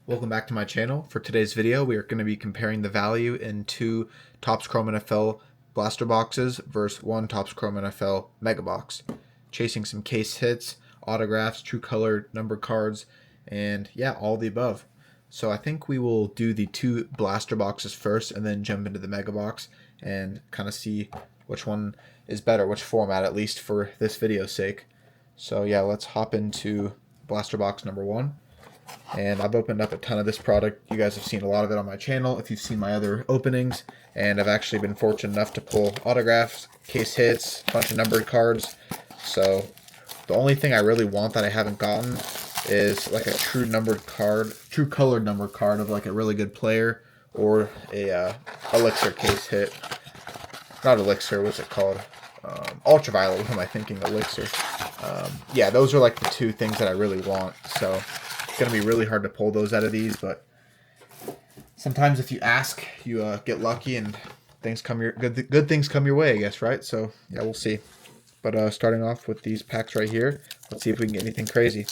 Welcome back to my channel. For today's video, we are going to be comparing the value in two Topps Chrome NFL blaster boxes versus one Topps Chrome NFL Mega Box. Chasing some case hits, autographs, true color number cards, and yeah, all the above. So I think we will do the two blaster boxes first and then jump into the Mega Box and kind of see which one is better, which format at least for this video's sake. So yeah, let's hop into blaster box number one. And I've opened up a ton of this product. You guys have seen a lot of it on my channel if you've seen my other openings. And I've actually been fortunate enough to pull autographs, case hits, a bunch of numbered cards. So the only thing I really want that I haven't gotten is like a true numbered card, true colored numbered card of like a really good player, or a Elixir case hit. Not Elixir, what's it called? Ultraviolet, what am I thinking? Elixir. Yeah, those are like the two things that I really want. So going to be really hard to pull those out of these, but sometimes if you ask, you get lucky and things come good things come your way, I guess, right? So yeah, we'll see. But starting off with these packs right here, let's see if we can get anything crazy.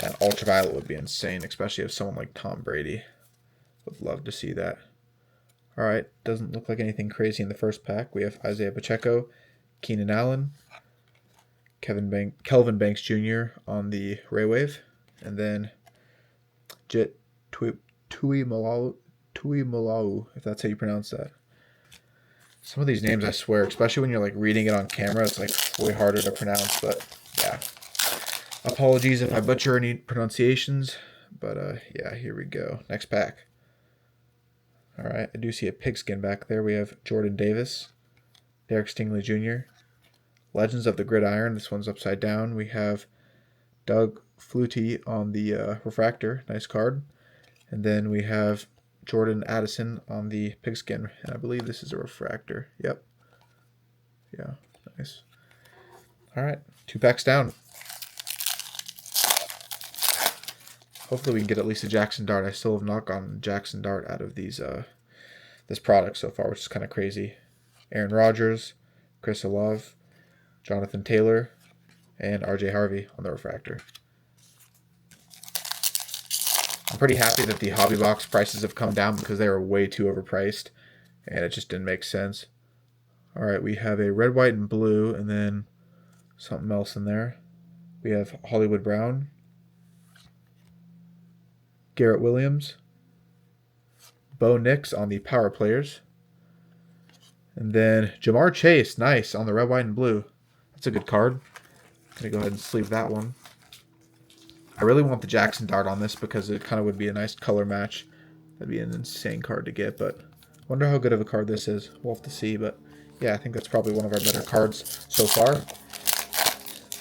Yeah, ultraviolet would be insane, especially if someone like Tom Brady. Would love to see that. All right, doesn't look like anything crazy in the first pack. We have Isaiah Pacheco, Keenan Allen, Kelvin Banks Jr. on the Ray Wave, and then Jit Tuimoloau, if that's how you pronounce that. Some of these names, I swear, especially when you're like reading it on camera, it's like way harder to pronounce, but yeah. Apologies if I butcher any pronunciations, but yeah, here we go. Next pack. All right, I do see a pigskin back there. We have Jordan Davis, Derek Stingley Jr., Legends of the Gridiron. This one's upside down. We have Doug Flutie on the refractor. Nice card. And then we have Jordan Addison on the pigskin. And I believe this is a refractor. Yep. Yeah, nice. All right, two packs down. Hopefully we can get at least a Jackson Dart. I still have not gotten Jackson Dart out of these this product so far, which is kind of crazy. Aaron Rodgers, Chris Olave, Jonathan Taylor, and RJ Harvey on the refractor. I'm pretty happy that the hobby box prices have come down because they were way too overpriced and it just didn't make sense. All right, we have a red, white, and blue, and then something else in there. We have Hollywood Brown, Garrett Williams, Bo Nix on the power players, and then Jamar Chase, nice, on the red, white, and blue. That's a good card. I'm going to go ahead and sleeve that one. I really want the Jackson Dart on this because it kind of would be a nice color match. That'd be an insane card to get, but I wonder how good of a card this is. We'll have to see, but yeah, I think that's probably one of our better cards so far.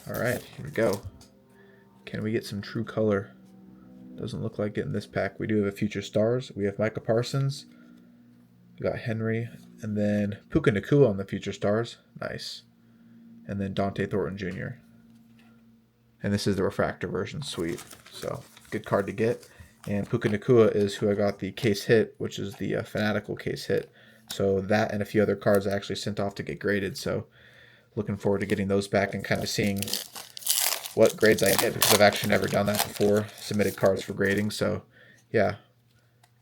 All right, here we go. Can we get some true color? Doesn't look like it in this pack. We do have a Future Stars. We have Micah Parsons. We got Henry, and then Puka Nacua on the Future Stars. Nice. And then Dante Thornton Jr. And this is the refractor version. Sweet. So, good card to get. And Puka Nacua is who I got the case hit, which is the Fanatical case hit. So that and a few other cards I actually sent off to get graded. So, looking forward to getting those back and kind of seeing what grades I get, because I've actually never done that before, submitted cards for grading. So, yeah,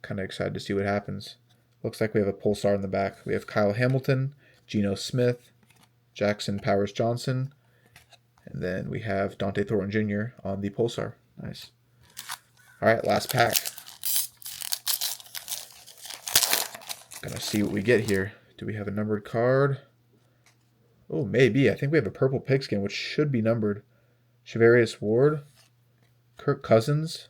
kind of excited to see what happens. Looks like we have a Pulsar in the back. We have Kyle Hamilton, Geno Smith, Jackson Powers Johnson, and then we have Dante Thornton Jr. on the Pulsar. Nice. All right, last pack. Gonna see what we get here. Do we have a numbered card? Oh, maybe. I think we have a purple pigskin, which should be numbered. Charvarius Ward, Kirk Cousins,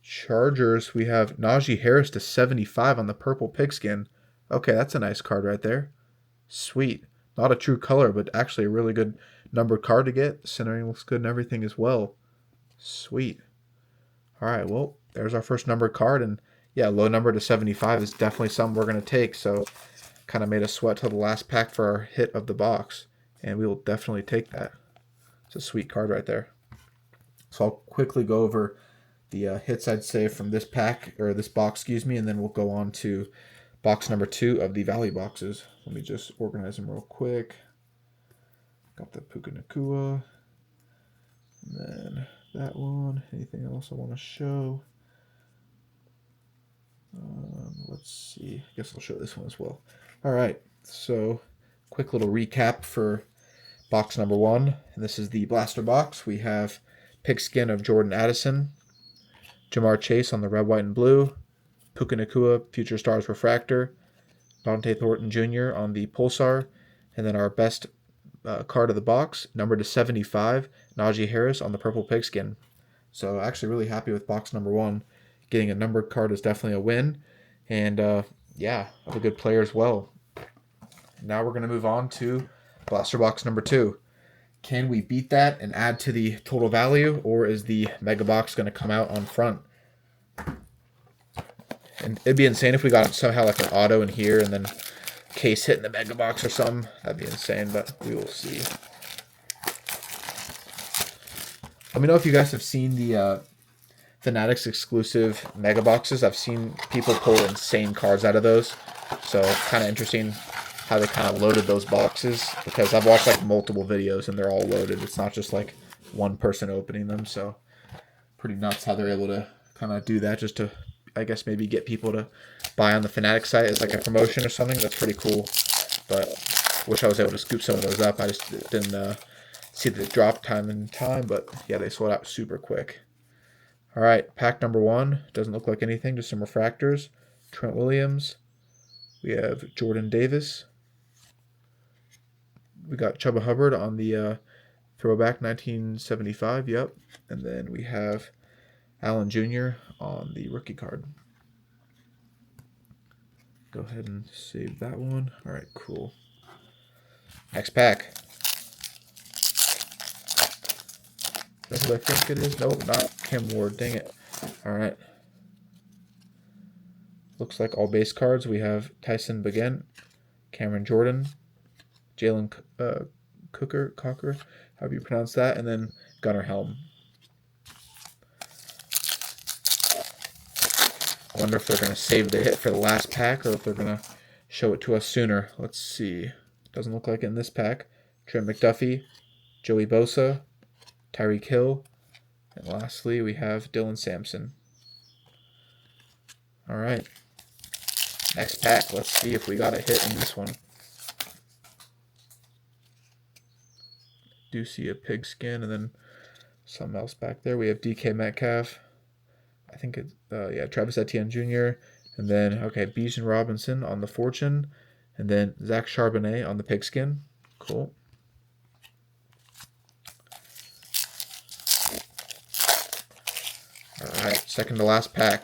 Chargers. We have Najee Harris to 75 on the purple pigskin. Okay, that's a nice card right there. Sweet. Not a true color, but actually a really good numbered card to get. The centering looks good and everything as well. Sweet. All right, well, there's our first numbered card. And yeah, low number to 75 is definitely something we're going to take. So kind of made us sweat till the last pack for our hit of the box. And we will definitely take that. It's a sweet card right there. So I'll quickly go over the hits I'd say from this pack, or this box, excuse me, and then we'll go on to box number 2 of the value boxes. Let me just organize them real quick. Got the Puka Nacua. And then that one. Anything else I want to show? Let's see. I guess I'll show this one as well. All right. So, quick little recap for box number 1. And this is the blaster box. We have pigskin of Jordan Addison, Ja'Marr Chase on the red, white, and blue, Puka Nacua Future Stars Refractor, Dante Thornton Jr. on the Pulsar, and then our best card of the box, number to 75, Najee Harris on the purple pigskin. So actually really happy with box number 1. Getting a numbered card is definitely a win. And yeah, a good player as well. Now we're going to move on to blaster box number 2. Can we beat that and add to the total value, or is the mega box going to come out on front? And it'd be insane if we got somehow like an auto in here and then case hit in the mega box or something. That'd be insane, but we will see. Let me know if you guys have seen the Fanatics exclusive mega boxes. I've seen people pull insane cards out of those. So kind of interesting how they kind of loaded those boxes, because I've watched like multiple videos and they're all loaded. It's not just like one person opening them. So pretty nuts how they're able to kind of do that, just to, I guess, maybe get people to buy on the Fanatics site as like a promotion or something. That's pretty cool. But wish I was able to scoop some of those up. I just didn't see the drop time in time. But yeah, they sold out super quick. All right, pack number 1. Doesn't look like anything, just some refractors. Trent Williams. We have Jordan Davis. We got Chuba Hubbard on the throwback 1975, yep. And then we have Allen Jr. on the rookie card. Go ahead and save that one. All right, cool. Next pack. That's what I think it is. Nope, not Cam Ward. Dang it. All right. Looks like all base cards. We have Tyson Bagent, Cameron Jordan, Jalen Cocker, however you pronounce that, and then Gunnar Helm. I wonder if they're going to save the hit for the last pack or if they're going to show it to us sooner. Let's see. Doesn't look like it in this pack. Trent McDuffie, Joey Bosa, Tyreek Hill, and lastly we have Dylan Sampson. All right. Next pack. Let's see if we got a hit in this one. Do see a pigskin and then something else back there. We have DK Metcalf. I think it's, Travis Etienne Jr. And then, okay, Bijan Robinson on the Fortune. And then Zach Charbonnet on the pigskin. Cool. All right, second to last pack.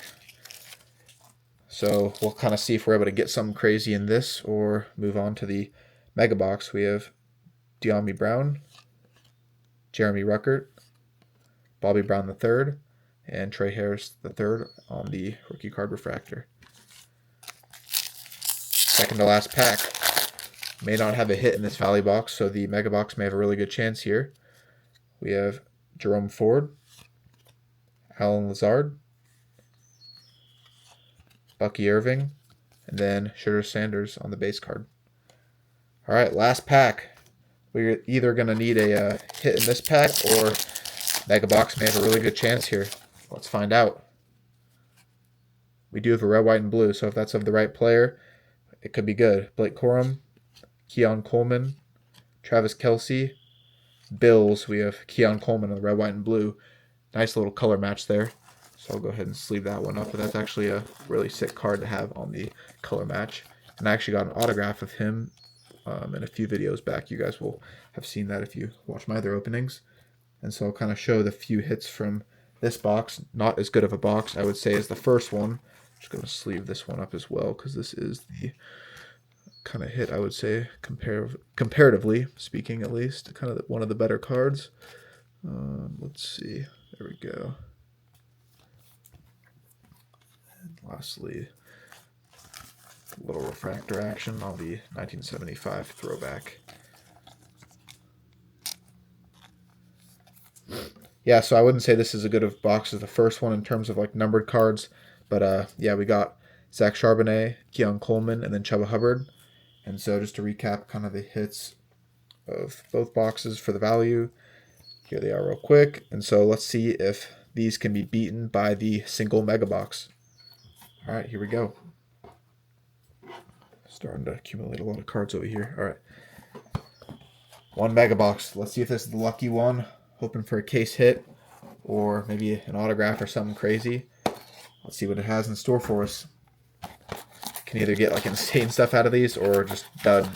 So we'll kind of see if we're able to get something crazy in this or move on to the mega box. We have De'Ami Brown, Jeremy Ruckert, Bobby Brown III, and Trey Harris III on the rookie card refractor. Second to last pack. May not have a hit in this value box, so the mega box may have a really good chance here. We have Jerome Ford, Alan Lazard, Bucky Irving, and then Shedeur Sanders on the base card. All right, last pack. We're either going to need a hit in this pack or mega box may have a really good chance here. Let's find out. We do have a red, white, and blue, so if that's of the right player, it could be good. Blake Corum, Keon Coleman, Travis Kelce, Bills. We have Keon Coleman on the red, white, and blue. Nice little color match there. So I'll go ahead and sleeve that one up. But that's actually a really sick card to have on the color match. And I actually got an autograph of him in a few videos back. You guys will have seen that if you watch my other openings. And so I'll kind of show the few hits from this box. Not as good of a box, I would say, as the first one. I'm just going to sleeve this one up as well, because this is the kind of hit, I would say, comparatively speaking, at least. Kind of one of the better cards. Let's see. There we go. And lastly, a little refractor action on the 1975 throwback. Yeah, so I wouldn't say this is as good of box as the first one in terms of like numbered cards, but yeah, we got Zach Charbonnet, Keon Coleman, and then Chuba Hubbard. And so just to recap kind of the hits of both boxes for the value, Here they are real quick. And so let's see if these can be beaten by the single mega box. All right, here we go. Starting to accumulate a lot of cards over here. All right. One mega box. Let's see if this is the lucky one. Hoping for a case hit or maybe an autograph or something crazy. Let's see what it has in store for us. Can either get like insane stuff out of these or just dud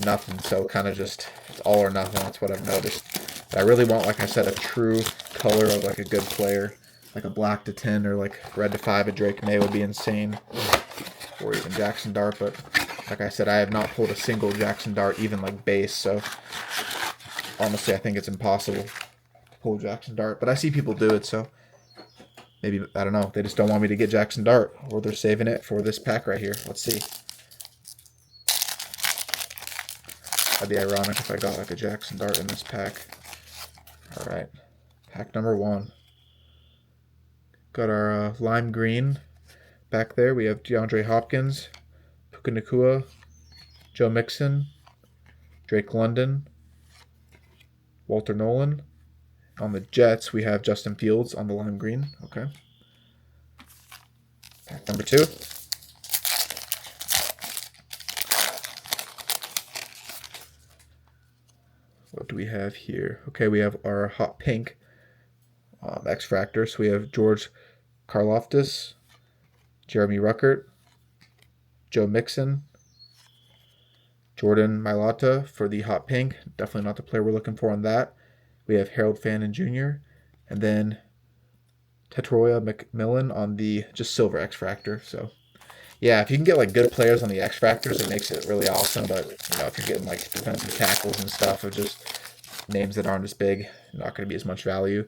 nothing. So kind of just it's all or nothing. That's what I've noticed. But I really want, like I said, a true color of like a good player. Like a black to 10 or like red to 5. A Drake May would be insane. Or even Jackson Dart. But like I said, I have not pulled a single Jackson Dart, even like base. So honestly, I think it's impossible to pull Jackson Dart. But I see people do it, so maybe, I don't know, they just don't want me to get Jackson Dart, or they're saving it for this pack right here. Let's see. That'd be ironic if I got like a Jackson Dart in this pack. All right, pack number 1. Got our lime green back there. We have DeAndre Hopkins, Puka Nacua, Joe Mixon, Drake London, Walter Nolan. On the Jets, we have Justin Fields on the lime green. Okay. Pack number 2. What do we have here? Okay, we have our hot pink X-Fractor. So we have George Karlaftis, Jeremy Ruckert, Joe Mixon, Jordan Mailata for the hot pink. Definitely not the player we're looking for on that. We have Harold Fannin Jr. And then Tetroya McMillan on the just silver X-Fractor. So yeah, if you can get like good players on the X-Fractors, it makes it really awesome. But you know, if you're getting like defensive tackles and stuff, or just names that aren't as big, not going to be as much value.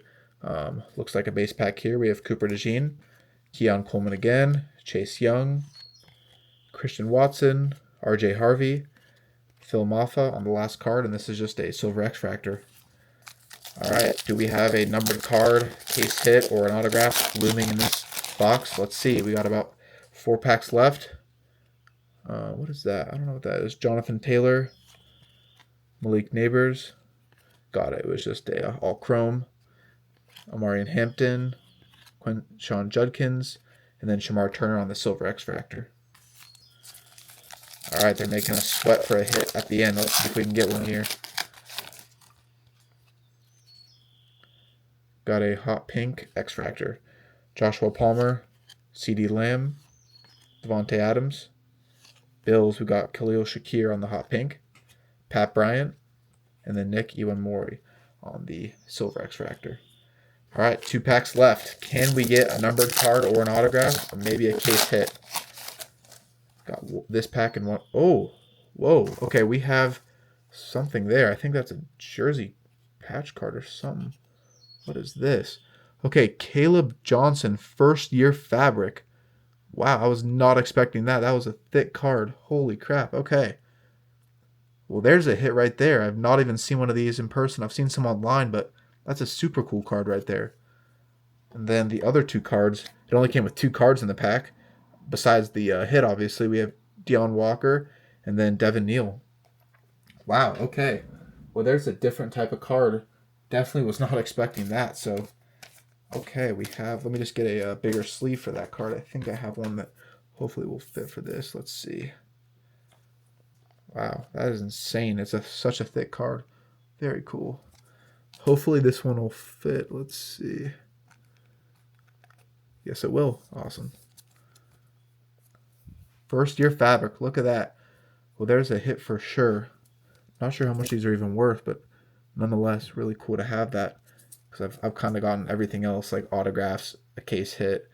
Looks like a base pack here. We have Cooper DeJean, Keon Coleman again, Chase Young, Christian Watson, RJ Harvey, Phil Maffa on the last card, and this is just a silver X-Fractor. All right, do we have a numbered card, case hit, or an autograph looming in this box? Let's see. We got about 4 packs left. What is that? I don't know what that is. Jonathan Taylor, Malik Neighbors. Got it. It was just a all chrome. Amarian Hampton, Sean Judkins, and then Shamar Turner on the silver X-Fractor. All right, they're making us sweat for a hit at the end. Let's see if we can get one here. Got a hot pink X-Fractor. Joshua Palmer, CeeDee Lamb, Devontae Adams. Bills, we got Khalil Shakir on the hot pink, Pat Bryant, and then Nick Iwanmori on the silver X-Fractor. All right, 2 packs left. Can we get a numbered card or an autograph, or maybe a case hit? Got this pack and one. Oh, whoa. Okay, we have something there. I think that's a jersey patch card or something. What is this? Okay, Caleb Johnson, first year fabric. Wow, I was not expecting that. That was a thick card. Holy crap. Okay. Well, there's a hit right there. I've not even seen one of these in person. I've seen some online, but that's a super cool card right there. And then the other 2 cards, it only came with 2 cards in the pack. Besides the hit, obviously, we have Deion Walker and then Devin Neal. Wow, okay. Well, there's a different type of card. Definitely was not expecting that. So, okay, we have, let me just get a bigger sleeve for that card. I think I have one that hopefully will fit for this. Let's see. Wow, that is insane. It's such a thick card. Very cool. Hopefully this one will fit. Let's see. Yes, it will. Awesome. First year fabric. Look at that. Well, there's a hit for sure. Not sure how much these are even worth, but nonetheless, really cool to have that. Because I've kind of gotten everything else, like autographs, a case hit,